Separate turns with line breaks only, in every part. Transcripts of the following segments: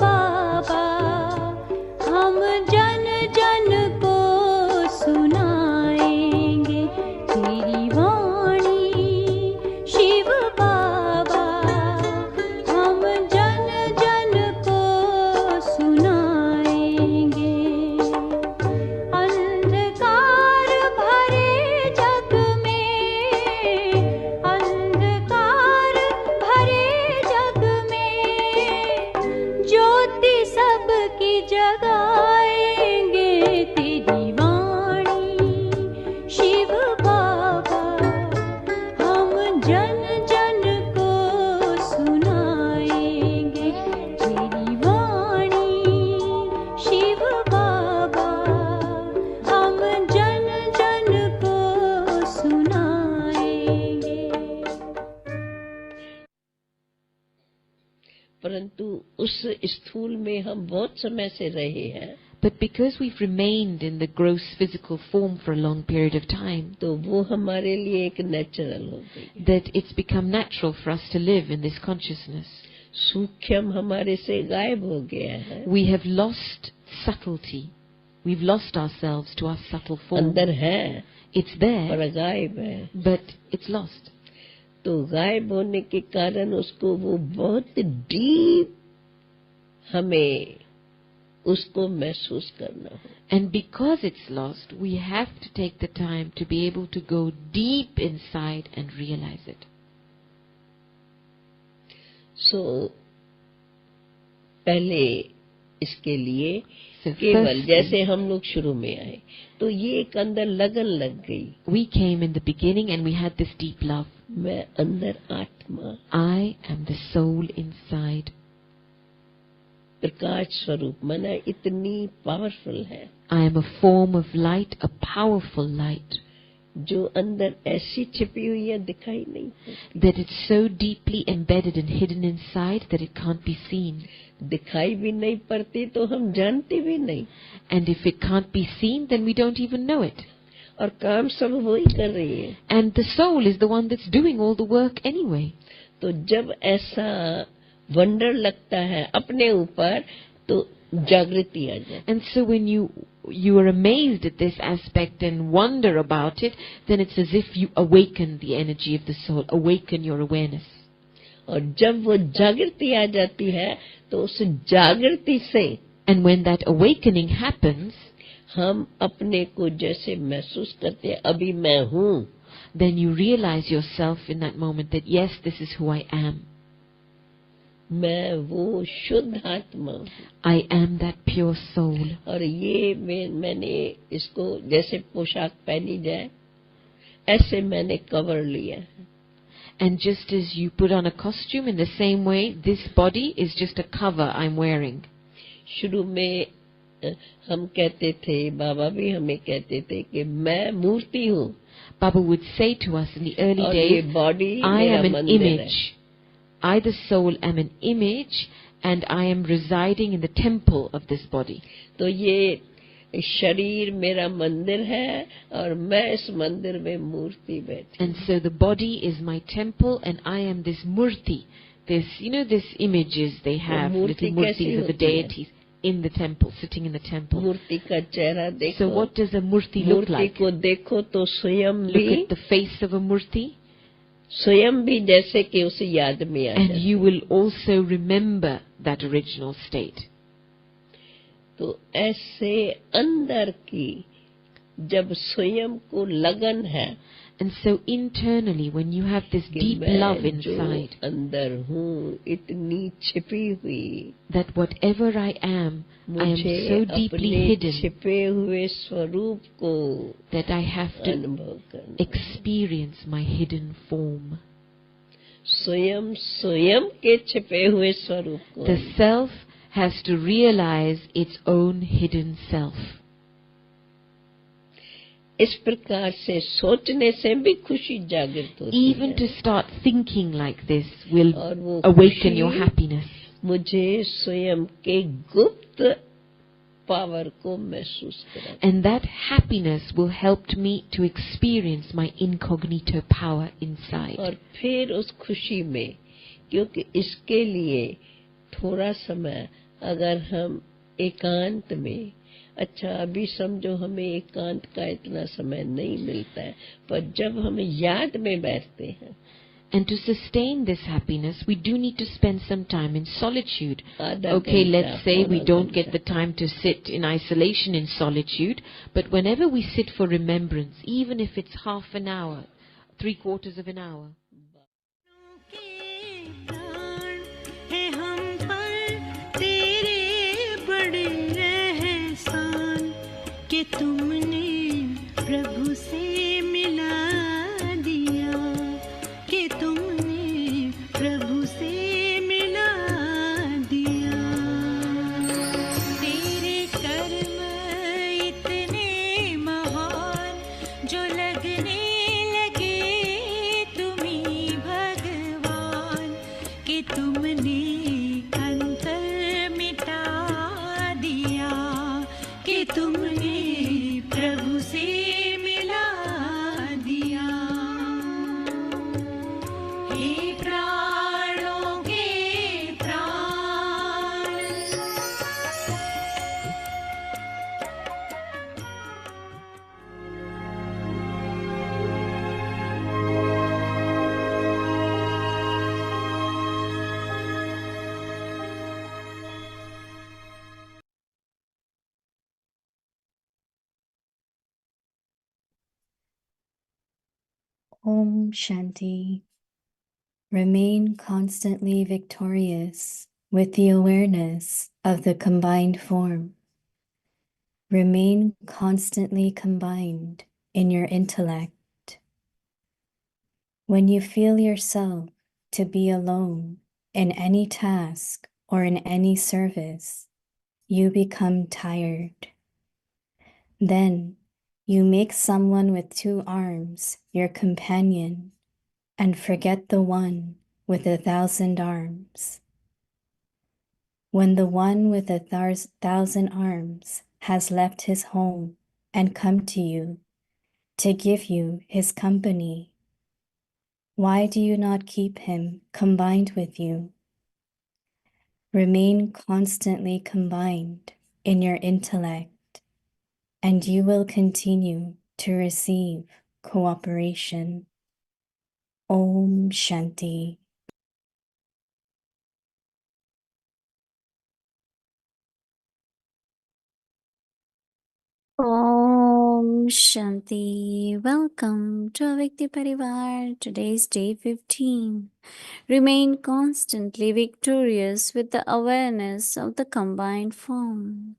बाबा हम जन जन को सुनाएंगे तेरी वाणी शिव बाबा हम जन जन को सुनाएंगे। अंधकार भरे जग में अंधकार भरे जग में ज्योति सबकी जगाएंगे तेरी वाणी शिव बाबा हम जन जन को सुनाएंगे तेरी वाणी शिव बाबा हम जन जन को सुनाएंगे।
परंतु उस स्थूल में हम बहुत समय से रहे हैं,
But because we've remained in the gross physical form for a long period of time,
तो वो हमारे लिए एक नेचुरल हो गई।
that it's become natural for us to live in this consciousness.
सूक्ष्म हमारे से गायब हो गया है,
We have lost subtlety. We've lost ourselves to our subtle form.
अंदर है
It's there,
पर गायब है।
but it's lost.
तो गायब होने के कारण उसको वो बहुत डीप हमें उसको महसूस करना हो।
And because it's lost, we have to take the time to be able to go deep inside and realize it.
सो पहले इसके लिए
So
केवल
firstly,
जैसे हम लोग शुरू में आए तो ये एक अंदर लगन लग गई,
we came in the beginning and we had this deep love.
मैं अंदर आत्मा
I am the soul inside.
प्रकाश स्वरूप मना इतनी पावरफुल है
I am a form of light, a powerful light,
जो अंदर ऐसी छिपी हुई है दिखाई नहीं पड़ती।
that it's so deeply embedded and hidden inside that it can't be seen.
दिखाई भी नहीं पड़ती तो हम जानते भी नहीं,
And if it can't be seen, then we don't even know it.
और काम सब वो ही कर रही है।
And the soul is the one that's doing all the work anyway.
तो जब ऐसा वंडर लगता है अपने ऊपर तो जागृति आ जाए।
And so when you are amazed at this aspect and wonder about it, then it's as if you awaken the energy of the soul, awaken your awareness.
और जब वो जागृति आ जाती है तो उस जागृति से
And when that awakening happens,
हम अपने को जैसे महसूस करते हैं अभी मैं हूँ,
then you realize yourself in that moment that yes, this is who I am.
मैं वो शुद्ध आत्मा हूँ।
I am that pure soul.
और ये मैंने इसको जैसे पोशाक पहनी जाए ऐसे मैंने कवर लिया है।
And just as you put on a costume, in the same way, this body is just a cover I'm wearing.
शुरू में हम कहते थे, बाबा भी हमें कहते थे कि मैं मूर्ति हूँ
Baba would say to us in the early
और ये
days,
बॉडी
I
मेरा
am an
मंदिर है।
image. I, the soul, am an image, and I am residing in the temple of this body.
तो ये शरीर मेरा मंदिर है और मैं इस मंदिर में मूर्ति बैठी।
And so the body is my temple, and I am this murti. This, this images they have,
Murthy
little
कैसी
murtis of the
होती है?
deities in the temple, sitting in the temple.
मूर्ति का चेहरा देखो।
So what does a murti look
Murthy
like?
को देखो तो स्वयं
Look
भी
at the face of a murti,
स्वयं भी जैसे कि उसे याद में आ
and
जाए।
you will also remember that original state.
तो ऐसे अंदर की जब स्वयं को लगन है
And so internally, when you have this
कि
deep
मैं
love
जो
inside,
अंदर हूँ इतनी छिपी हुई,
that whatever I am
मुझे
so deeply
अपने
hidden
छिपे हुए स्वरूप को
that I have to
अनुभव करना।
experience my hidden form.
स्वयं स्वयं के छिपे हुए स्वरूप को
The self has to realize its own hidden self.
इस प्रकार से सोचने से भी खुशी जागृत होती
Even
है
to start thinking like this will
और वो
awaken your
खुशी
happiness.
मुझे स्वयं के गुप्त पावर को महसूस करा।
And that happiness will help me to experience my incognito power inside.
और फिर उस खुशी में, क्योंकि इसके लिए थोड़ा समय अगर हम एकांत में, अच्छा अभी समझो हमें एकांत का इतना समय नहीं मिलता है, पर जब हम याद में बैठते हैं,
And to sustain this happiness, we do need to spend some time in solitude.
आधा
Okay,
घंटा,
let's say we
पौना
don't get
घंटा,
the time to sit in isolation in solitude, but whenever we sit for remembrance, even if it's half an hour, 3/4 of an hour,
के प्राण है हम पर तेरे बड़े एहसान कि तुमने प्रभु से मिला दिया, कि तुमने प्रभु से मिला दिया। तेरे कर्म इतने महान जो लगने लगे तुम्ही भगवान, कि तुमने अंतर मिटा दिया, कि तुमने प्रभु से मिला दिया। हे प्राणों के प्राण,
Om Shanti. Remain constantly victorious with the awareness of the combined form. Remain constantly combined in your intellect. When you feel yourself to be alone in any task or in any service, you become tired. Then you make someone with 2 arms your companion and forget the one with 1,000 arms. When the one with 1,000 arms has left his home and come to you to give you his company, why do you not keep him combined with you? Remain constantly combined in your intellect, and you will continue to receive cooperation. Om Shanti. Om Shanti. Welcome to Avikti Parivar. Today's day 15. Remain constantly victorious with the awareness of the combined form.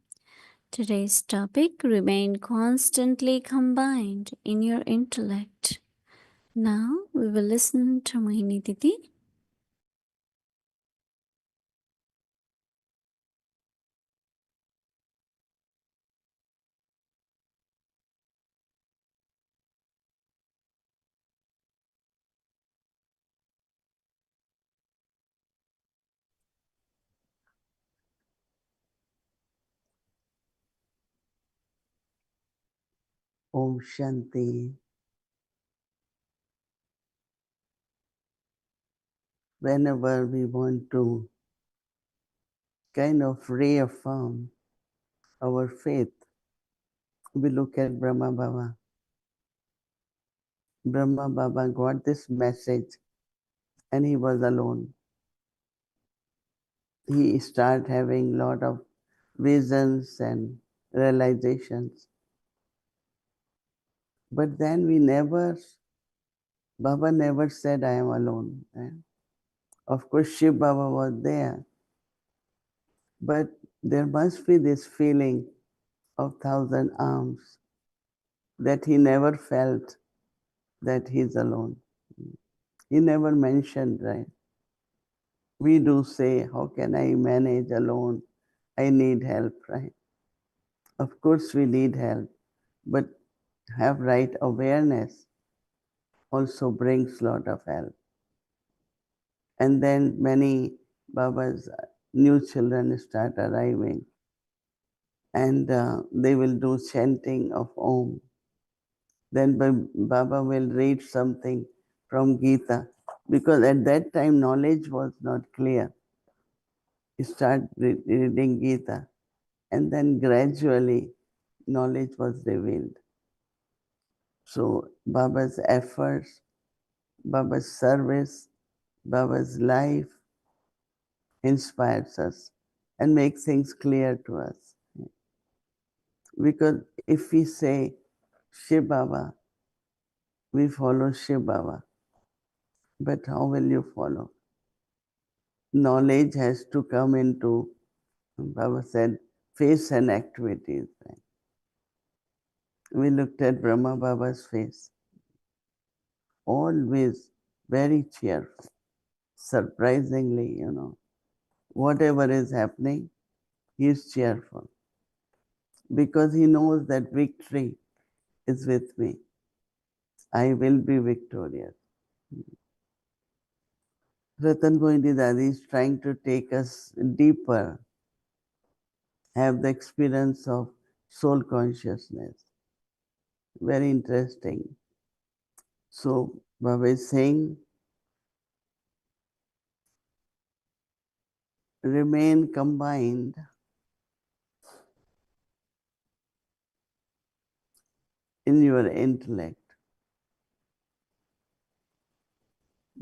Today's topic: remain constantly combined in your intellect. Now we will listen to Mohini Didi.
Om Shanti. Whenever we want to kind of reaffirm our faith, we look at Brahma Baba. Brahma Baba got this message and he was alone. He started having a lot of visions and realizations. But then Baba never said, I am alone. Of course, Shiv Baba was there. But there must be this feeling of 1,000 arms that he never felt that he's alone. He never mentioned, right? We do say, how can I manage alone? I need help, right? Of course we need help, but have right awareness also brings lot of help. And then many Baba's new children start arriving and they will do chanting of Om. Then Baba will read something from Gita, because at that time knowledge was not clear. start reading Gita, and then gradually knowledge was revealed. So Baba's efforts, Baba's service, Baba's life inspires us and makes things clear to us. Because if we say Shiv Baba, we follow Shiv Baba. But how will you follow? Knowledge has to come into, Baba said, face and activities. We looked at Brahma Baba's face, always very cheerful. Surprisingly, whatever is happening, he is cheerful because he knows that victory is with me. I will be victorious. Ratan Mohini Didi is trying to take us deeper, have the experience of soul consciousness. Very interesting. So, Baba is saying, remain combined in your intellect,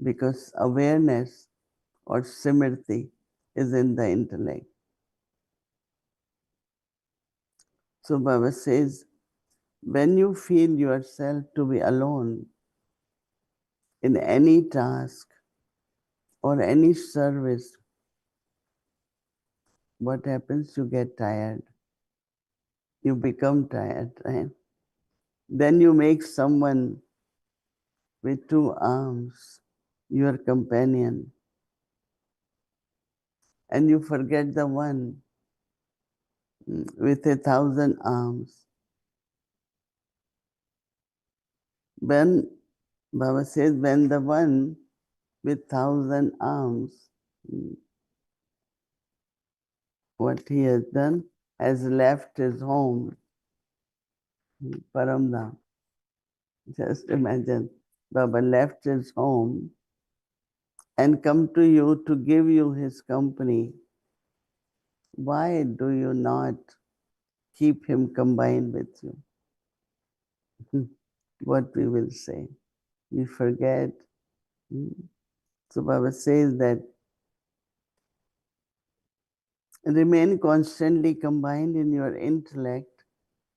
because awareness or simriti is in the intellect. So Baba says, when you feel yourself to be alone in any task or any service, what happens? You get tired. You become tired, right? Then you make someone with two arms your companion, and you forget the one with 1,000 arms. When Baba says, when the one with 1,000 arms, what he has done, has left his home, Paramdham. Just imagine, Baba left his home and come to you to give you his company. Why do you not keep him combined with you? What we will say. We forget. So Baba says that remain constantly combined in your intellect,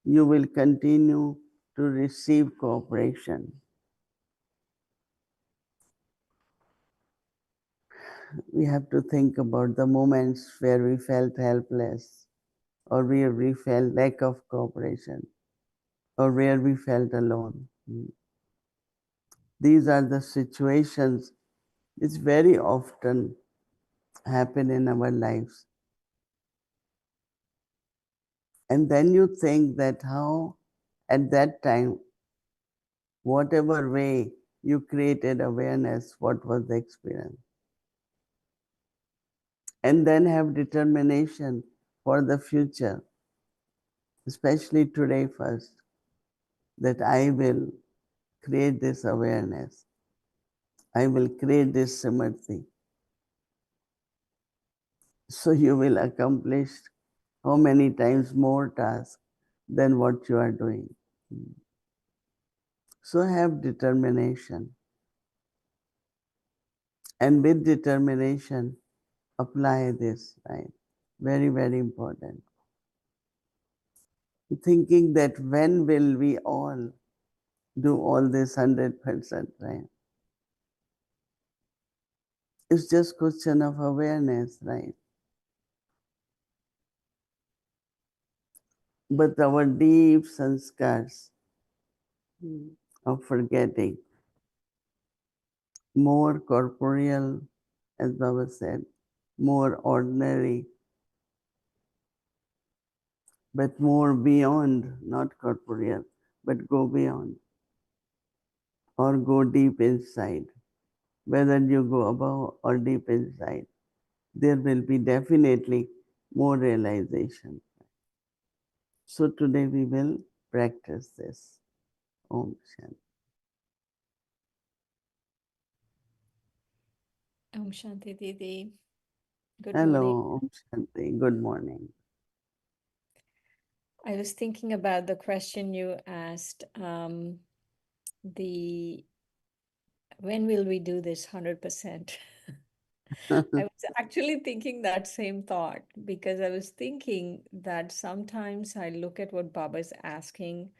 you will continue to receive cooperation. We have to think about the moments where we felt helpless, or where we felt lack of cooperation, or where we felt alone. These are the situations which very often happen in our lives. And then you think that how at that time, whatever way you created awareness, what was the experience? And then have determination for the future, especially today first, that I will create this awareness. I will create this samadhi. So you will accomplish how many times more tasks than what you are doing. So have determination. And with determination, apply this, right? Very, very important. Thinking that when will we all do all this 100%, right? It's just question of awareness, right? But our deep sanskars of forgetting, more corporeal, as Baba said, more ordinary, but more beyond, not corporeal, but go beyond or go deep inside. Whether you go above or deep inside, there will be definitely more realization. So today we will practice this. Om Shanti.
Om Shanti Didi.
Good morning.
Hello, Om Shanti. Good morning.
I was thinking about the question you asked, the when will we do this 100%? I was actually thinking that same thought because I was thinking that sometimes I look at what Baba's asking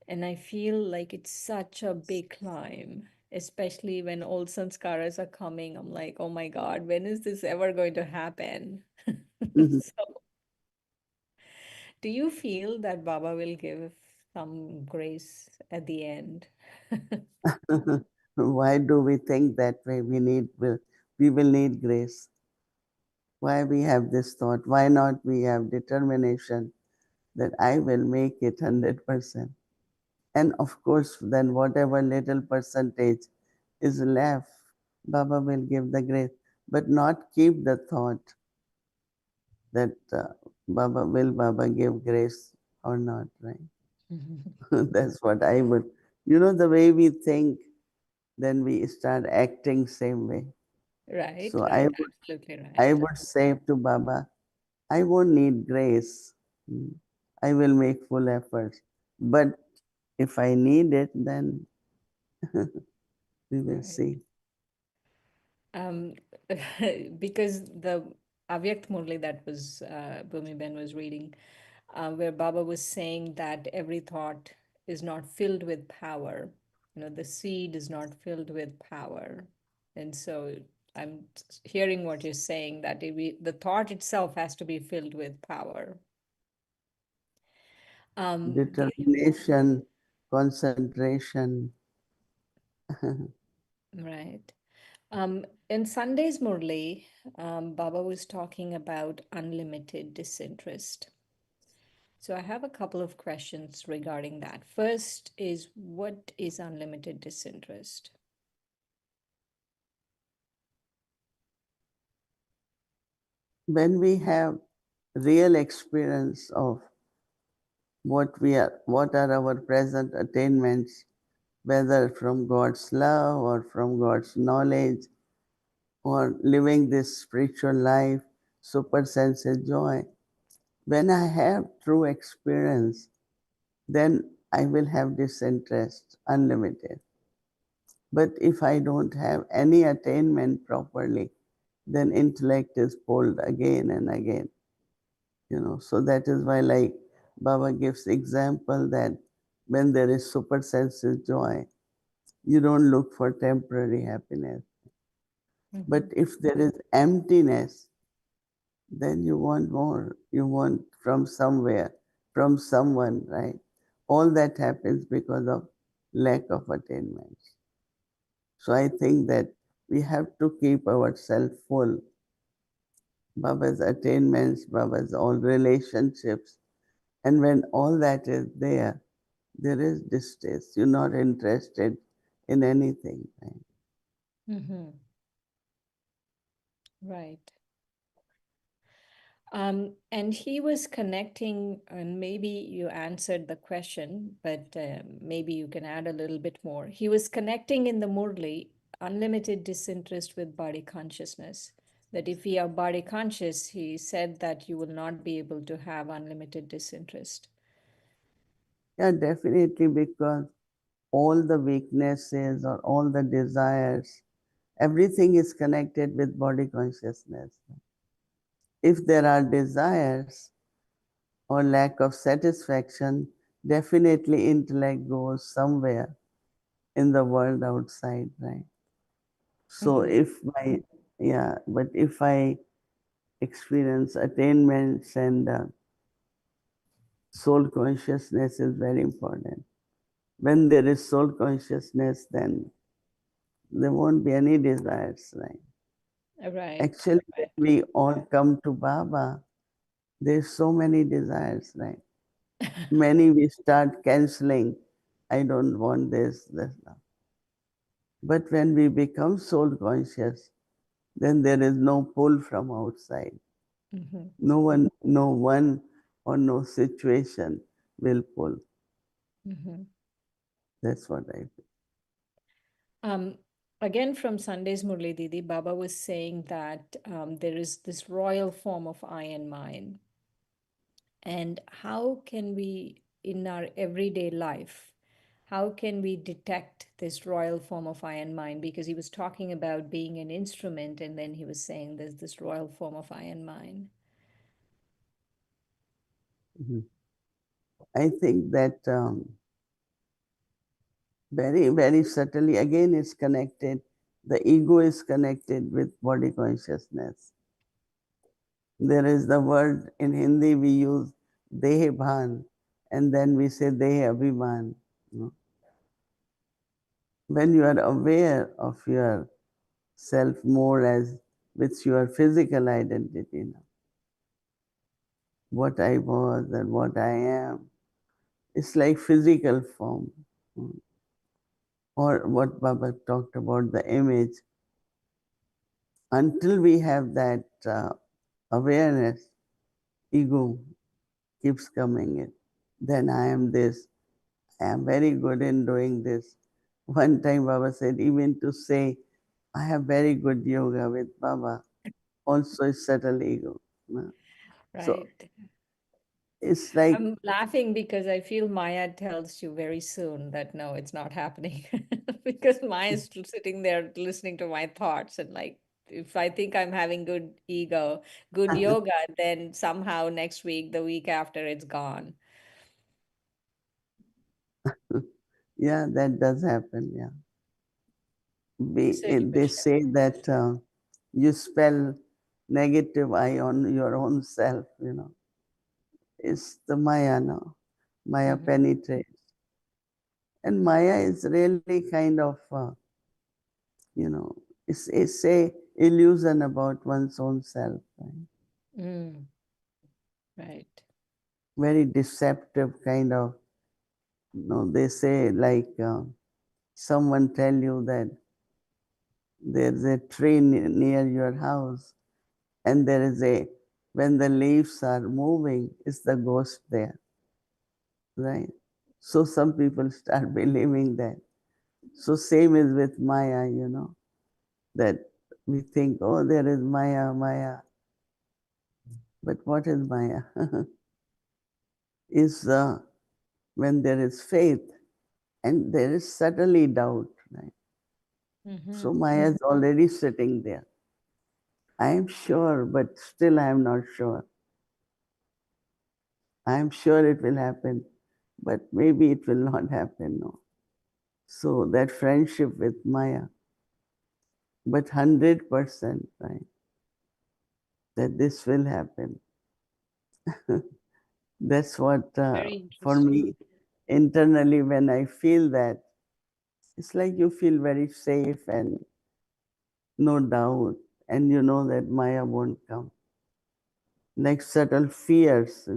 and I feel like it's such a big climb, especially when old sanskaras are coming. I'm like, oh my God, when is this ever going to happen? So do you feel that Baba will give some grace at the end?
Why do we think that way? We will need grace. Why we have this thought? Why not we have determination that I will make it 100%? And of course, then whatever little percentage is left, Baba will give the grace, but not keep the thought that Baba give grace or not, right? That's what I would. The way we think, then we start acting same way.
Right,
So
right, absolutely
I
right.
would say to Baba, I won't need grace. Mm. I will make full efforts. But if I need it, then we will
Right.
see.
Um, because the Avyakt Murli that was Bhumi Ben was reading, where Baba was saying that every thought is not filled with power. The seed is not filled with power. And so I'm hearing what you're saying that the thought itself has to be filled with power. Do you,
Determination, concentration.
right. In Sunday's Murli, Baba was talking about unlimited disinterest. So I have a couple of questions regarding that. First is, what is unlimited disinterest?
When we have real experience of what are our present attainments, whether from God's love or from God's knowledge, or living this spiritual life, super senses joy. When I have true experience, then I will have disinterest, unlimited. But if I don't have any attainment properly, then intellect is pulled again and again. So that is why, like Baba gives example that when there is super senses joy, you don't look for temporary happiness. But
Mm-hmm.
if there is emptiness, then you want more. You want from somewhere, from someone, right? All that happens because of lack of attainment. So I think that we have to keep ourselves full. Baba's attainments, Baba's all relationships. And when all that is there is distress. You're not interested in anything, right?
Mm-hmm. Right. And he was connecting, and maybe you answered the question, but maybe you can add a little bit more. He was connecting in the Murli unlimited disinterest with body consciousness. That if we are body conscious, he said that you will not be able to have unlimited disinterest.
Yeah, definitely, because all the weaknesses or all the desires, everything is connected with body consciousness. If there are desires or lack of satisfaction, definitely intellect goes somewhere in the world outside, right? So
Mm-hmm.
but if I experience attainments and soul consciousness is very important. When there is soul consciousness, then there won't be any desires, right?
Right.
Actually, when we all come to Baba, there's so many desires, right? Many we start canceling. I don't want this now. But when we become soul conscious, then there is no pull from outside.
Mm-hmm.
No one or no situation will pull.
Mm-hmm.
That's what I feel.
Um, again from Sunday's Murli Didi, Baba was saying that there is this royal form of I and mine. And how can we, in our everyday life, how can we detect this royal form of I and mine? Because he was talking about being an instrument, and then he was saying there's this royal form of I and mine.
Mhm. I think that very, very subtly, again, it's connected. The ego is connected with body consciousness. There is the word in Hindi we use Dehe Bhan, and then we say Dehe Abhiman. You know. When you are aware of your self more as with your physical identity now, what I was and what I am, it's like physical form. Or what Baba talked about, the image. Until we have that awareness, ego keeps coming in. Then I am this. I am very good in doing this. One time Baba said, even to say, I have very good yoga with Baba, also is subtle ego. So
Right.
it's like,
I'm laughing because I feel Maya tells you very soon that no, it's not happening. Because Maya is still sitting there listening to my thoughts, and like, if I think I'm having good ego, good yoga, then somehow next week, the week after, it's gone.
yeah, that does happen. Yeah,
So you were
they say that you spell negative I on your own self. It's the Maya now. Maya
Mhm.
penetrates. And Maya is really kind of, you know, it's a illusion about one's own self. Right?
Mm, right.
Very deceptive kind of, they say like someone tell you that there's a tree near your house and there is when the leaves are moving, it's the ghost there, right? So some people start believing that. So same is with Maya, that we think, oh, there is Maya, Maya. But what is Maya? Is when there is faith and there is subtly doubt, right? So
Mm-hmm.
Maya is already sitting there. I am sure, but still I am not sure. I am sure it will happen, but maybe it will not happen, no. So that friendship with Maya, but 100%, right, that this will happen. That's what,
Very
for
interesting.
me, internally, when I feel that, it's like you feel very safe and no doubt, and you know that Maya won't come. Like subtle fears,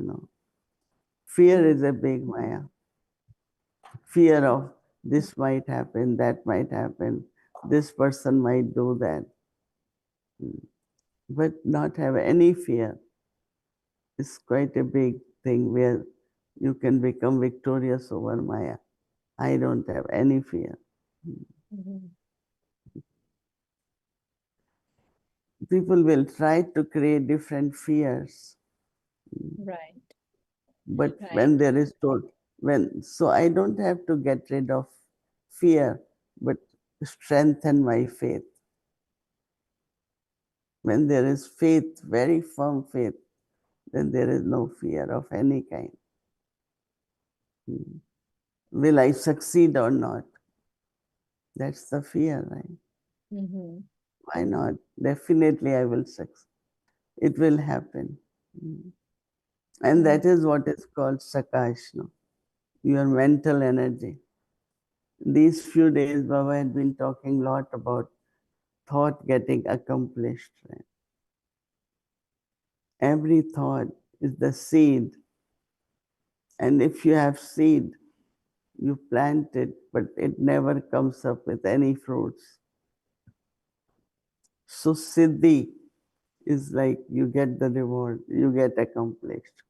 Fear is a big Maya. Fear of this might happen, that might happen, this person might do that. But not have any fear is quite a big thing where you can become victorious over Maya. I don't have any fear.
Mm-hmm.
People will try to create different fears,
Right.
but
Right.
when there is so I don't have to get rid of fear, but strengthen my faith. When there is faith, very firm faith, then there is no fear of any kind. Will I succeed or not? That's the fear, right?
Mm-hmm.
Why not? Definitely I will succeed. It will happen. And
Mm-hmm.
that is what is called sakash, no? Your mental energy. These few days, Baba had been talking a lot about thought getting accomplished. Right? Every thought is the seed. And if you have seed, you plant it, but it never comes up with any fruits. So Siddhi is like you get the reward, you get accomplished.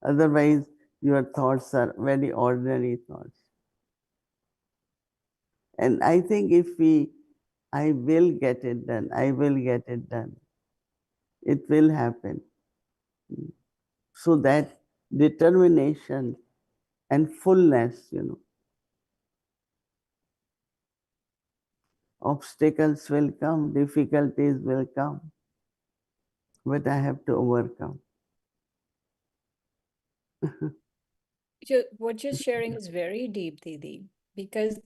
Otherwise, your thoughts are very ordinary thoughts. And I think if I will get it done, I will get it done, it will happen. So that determination and fullness, obstacles will come, difficulties will come, but I have to overcome.
What you're sharing is very deep, Didi, because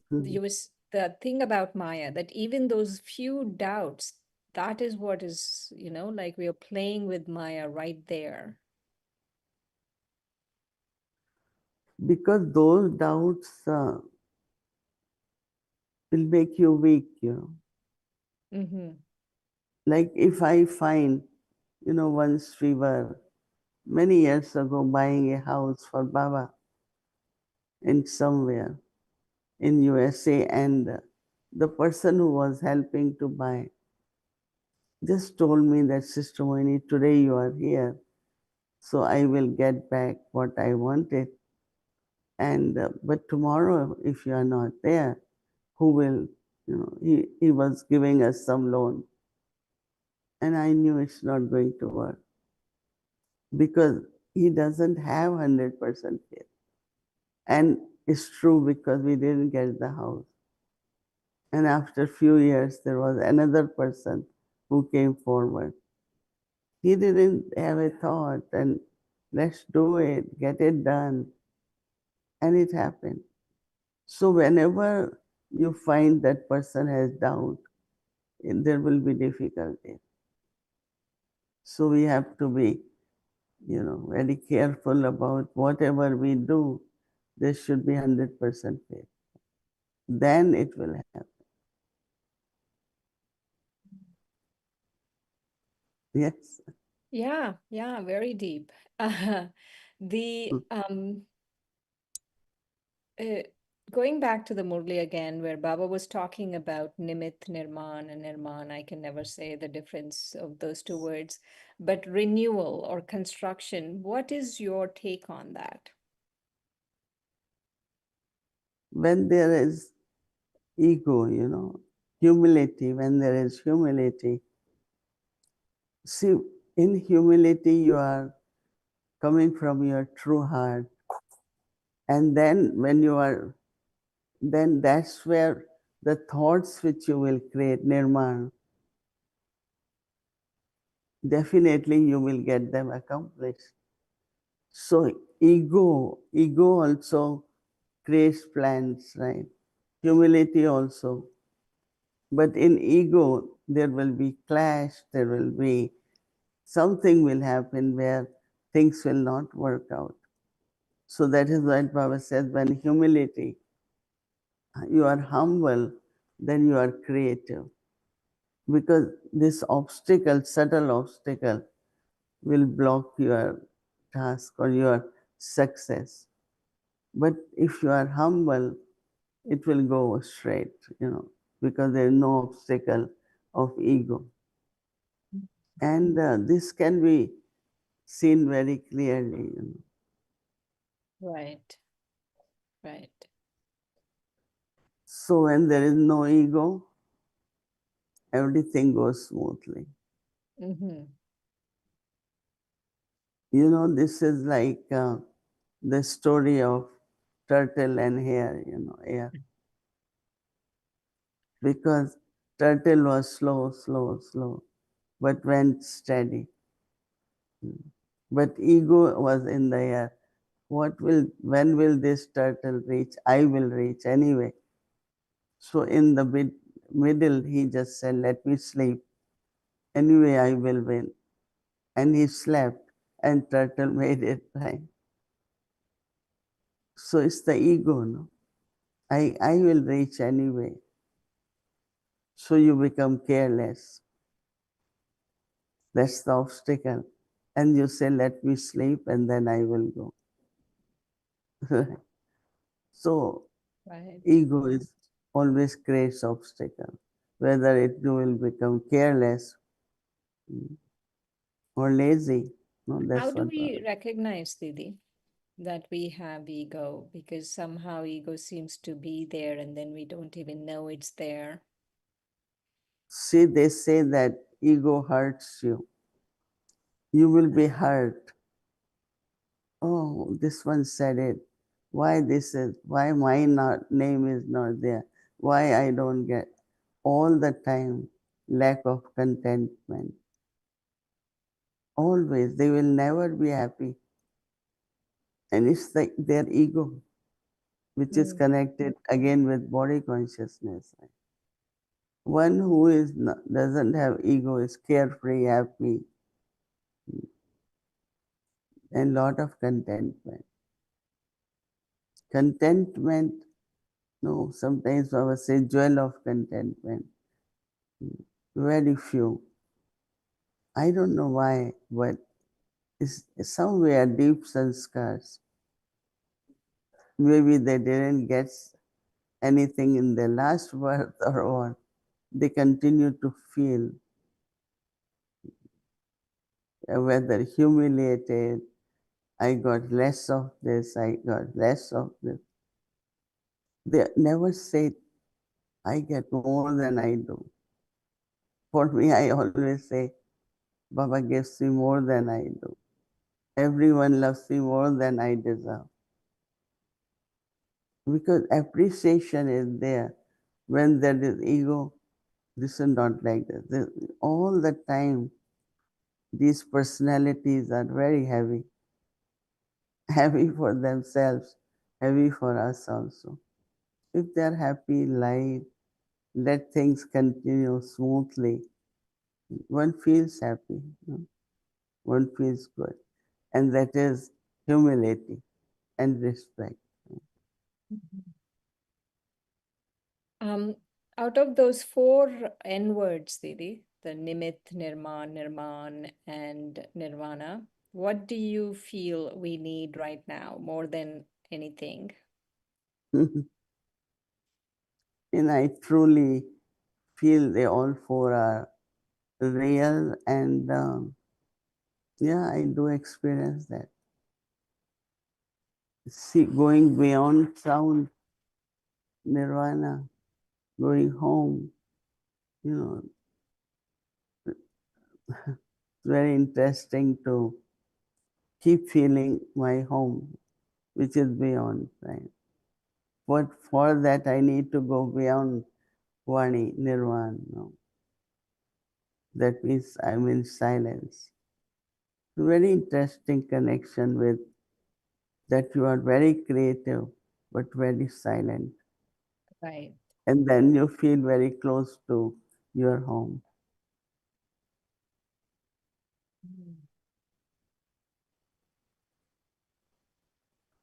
the thing about Maya, that even those few doubts, that is what is, like we are playing with Maya right there.
Because those doubts will make you weak,
Mm-hmm.
Like if I find, once we were many years ago buying a house for Baba in somewhere in USA, and the person who was helping to buy just told me that, Sister Mohini, today you are here, so I will get back what I wanted. And but tomorrow, if you are not there, who will, he was giving us some loan. And I knew it's not going to work because he doesn't have 100% faith. And it's true because we didn't get the house. And after a few years, there was another person who came forward. He didn't have a thought and let's do it, get it done. And it happened. So whenever you find that person has doubt, there will be difficulty. So we have to be, very careful about whatever we do. There should be 100% faith. Then it will happen. Yes.
Yeah, very deep. The uh, Going back to the Murli again, where Baba was talking about Nimit, Nirman, and Nirman, I can never say the difference of those two words, but renewal or construction, what is your take on that?
When there is ego, humility, when there is humility, see, in humility, you are coming from your true heart. And then when you are, then that's where the thoughts which you will create, Nirman, definitely you will get them accomplished. So ego also creates plans, right? Humility also. But in ego, there will be clash, there will be something will happen where things will not work out. So that is what Baba says, when humility, you are humble, then you are creative. Because this obstacle, subtle obstacle, will block your task or your success. But if you are humble, it will go straight, because there is no obstacle of ego. And this can be seen very clearly.
Right, right.
So when there is no ego, everything goes smoothly.
Mm-hmm.
This is like the story of turtle and hare, hare. Because turtle was slow, but went steady. But ego was in the air. When will this turtle reach? I will reach anyway. So in the middle, he just said, let me sleep. Anyway, I will win. And he slept, and turtle made it right. So it's the ego, no? I will reach anyway. So you become careless. That's the obstacle. And you say, let me sleep, and then I will go. So
Right.
ego is always creates obstacle. Whether you will become careless or lazy. No,
How
that's
do
what.
we recognize, Didi? that we have ego, because somehow ego seems to be there and then we don't even know it's there.
See, they say that ego hurts you. You will be hurt. Oh, this one said it. Why this is, why my not, name is not there? Why I don't get? All the time, lack of contentment. Always, they will never be happy. And it's like their ego, which is
Mm.
connected again with body consciousness. One who is not, doesn't have ego is carefree, happy, and lot of contentment. Contentment, no, sometimes I would say jewel of contentment. Very few. I don't know why, but it's somewhere deep sanskars. Maybe they didn't get anything in their last birth or what. They continue to feel whether humiliated, I got less of this, I got less of this. They never say, I get more than I do. For me, I always say, Baba gives me more than I do. Everyone loves me more than I deserve. Because appreciation is there. When there is ego, this is not like this. All the time, these personalities are very heavy. Heavy for themselves, heavy for us also. If they're happy, light, let things continue smoothly, one feels happy, one feels good. And that is humility and respect.
Mhm. Um, Out of those four N words, Didi, the Nimit, Nirman, and Nirvana, what do you feel we need right now more than anything?
And I truly feel they all four are real, and yeah, I do experience that. See, going beyond sound, nirvana, going home, you know, it's very interesting to keep feeling my home, which is beyond, right? But for that, I need to go beyond Vani, Nirvana. No? That means I'm in silence. Very interesting connection with that you are very creative, but very silent.
Right.
And then you feel very close to your home.
Mm.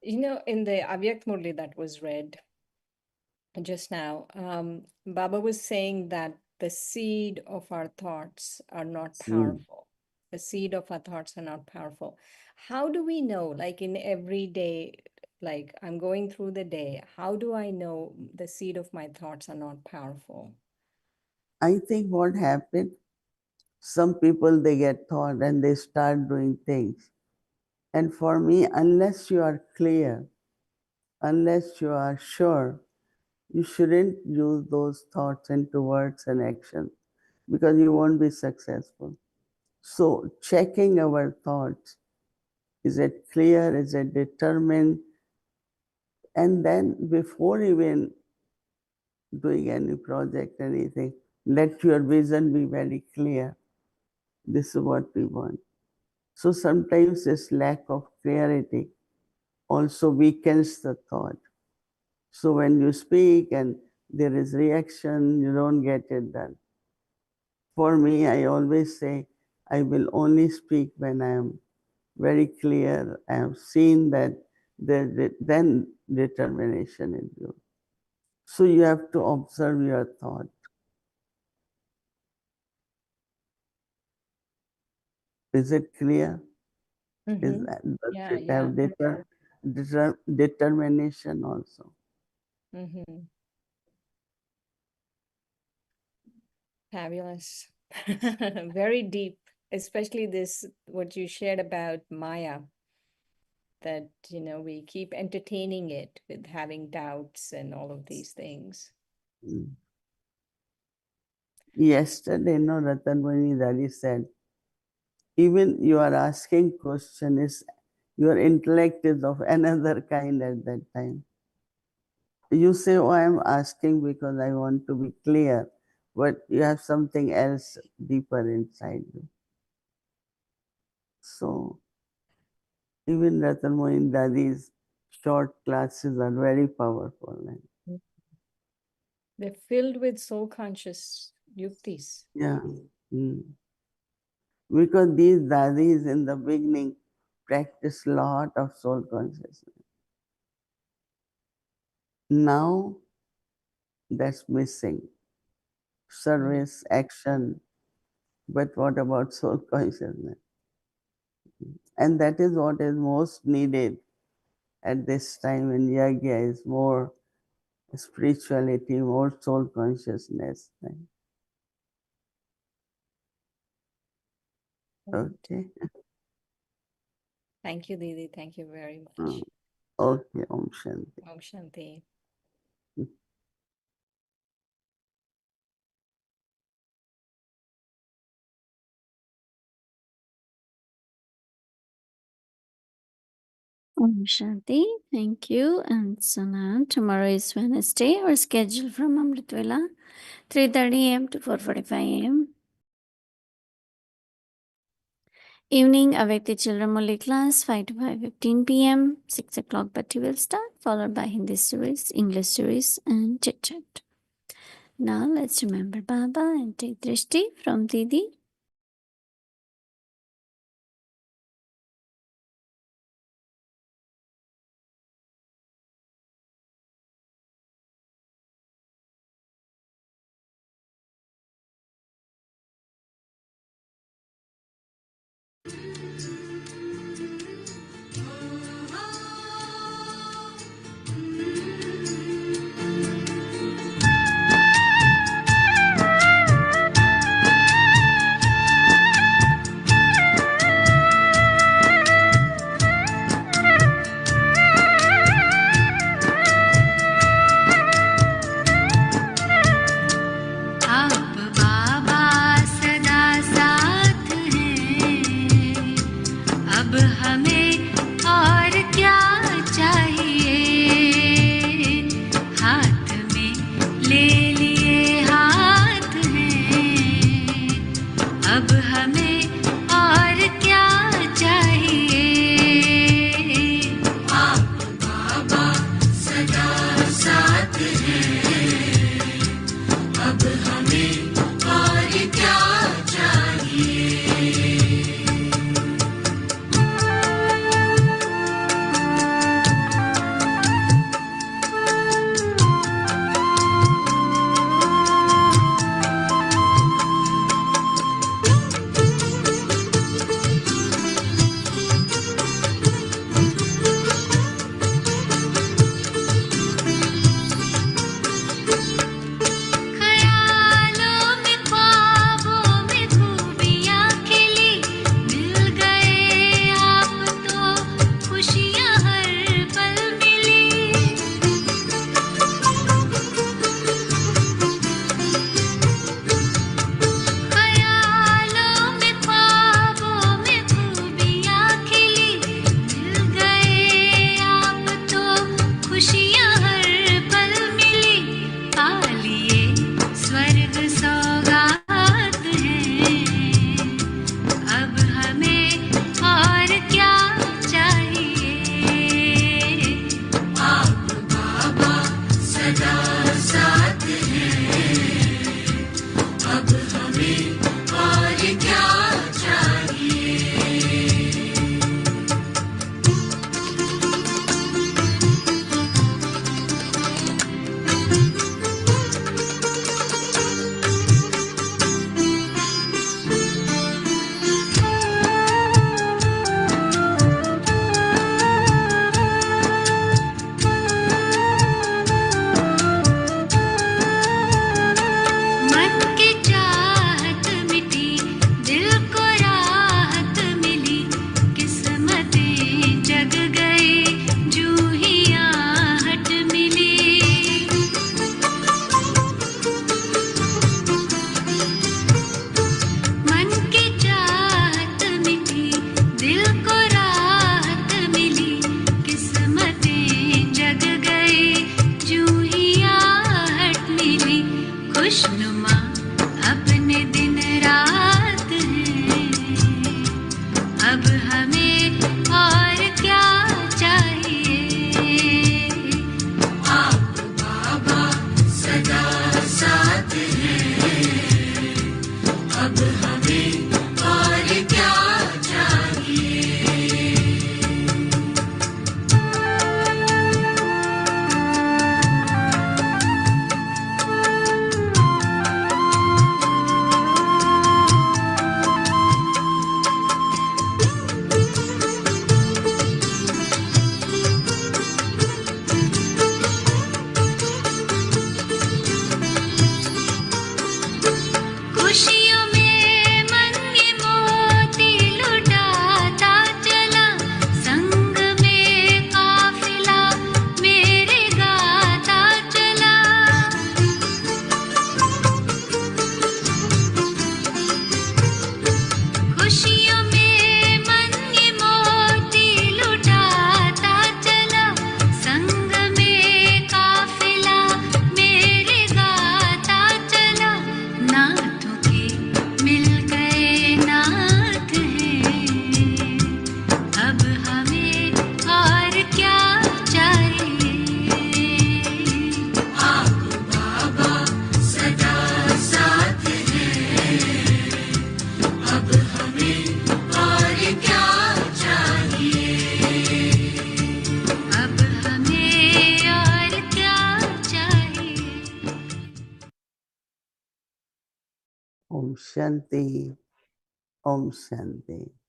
You know, in the Avyak Murli that was read just now, Baba was saying that the seed of our thoughts are not
Mm.
powerful. The seed of our thoughts are not powerful. How do we know, like in every day, like I'm going through the day, how do I know the seed of my thoughts are not powerful?
I think what happened, some people they get thought and they start doing things. And for me, unless you are clear, unless you are sure, you shouldn't use those thoughts into words and action because you won't be successful. So, checking our thoughts, is it clear? Is it determined? And then, before even doing any project, anything, let your vision be very clear. This is what we want. So, sometimes this lack of clarity also weakens the thought. So, when you speak and there is reaction, you don't get it done. For me, I always say, I will only speak when I am very clear. I have seen that then determination is due. So you have to observe your thought. Is it clear? Is
Mm-hmm.
that does
Yeah,
it
yeah.
have determination also?
Mm-hmm. Fabulous. Very deep, especially this, what you shared about Maya. that, we keep entertaining it with having doubts and all of these things.
Mm. Yesterday, no, Ratan Mohini Didi said, even you are asking question is, your intellect is of another kind at that time. You say, oh, I'm asking because I want to be clear, but you have something else deeper inside you. So, even Ratan Mohini Dadi's short classes are very powerful.
They're filled with soul conscious yuktis.
Yeah. Mm. Because these dadis in the beginning practice lot of soul consciousness. Now that's missing. Service, action, but what about soul consciousness? And that is what is most needed at this time when yagya is more spirituality, more soul consciousness. Right? Okay.
Thank you, Didi. Thank you very much.
Okay, Om Shanti.
Om Shanti.
Om Shanti. Thank you. And so now, tomorrow is Wednesday. Our schedule from Amritvela, 3:30 a.m. to 4:45 a.m. Evening, Avekti Children Muli class, 5 to 5:15 p.m. 6 o'clock Bhakti will start, followed by Hindi stories, English stories, and chit chat. Now let's remember Baba and take Drishti from Didi.
आप बाबा सदा साथ हैं, अब हमें और क्या चाहिए, हाथ में ले लिए हाथ हैं, अब हमें और क्या चाहिए, आप बाबा सदा साथ हैं, अब हमें और क्या चाहिए।
Om Shanti, Om Shanti.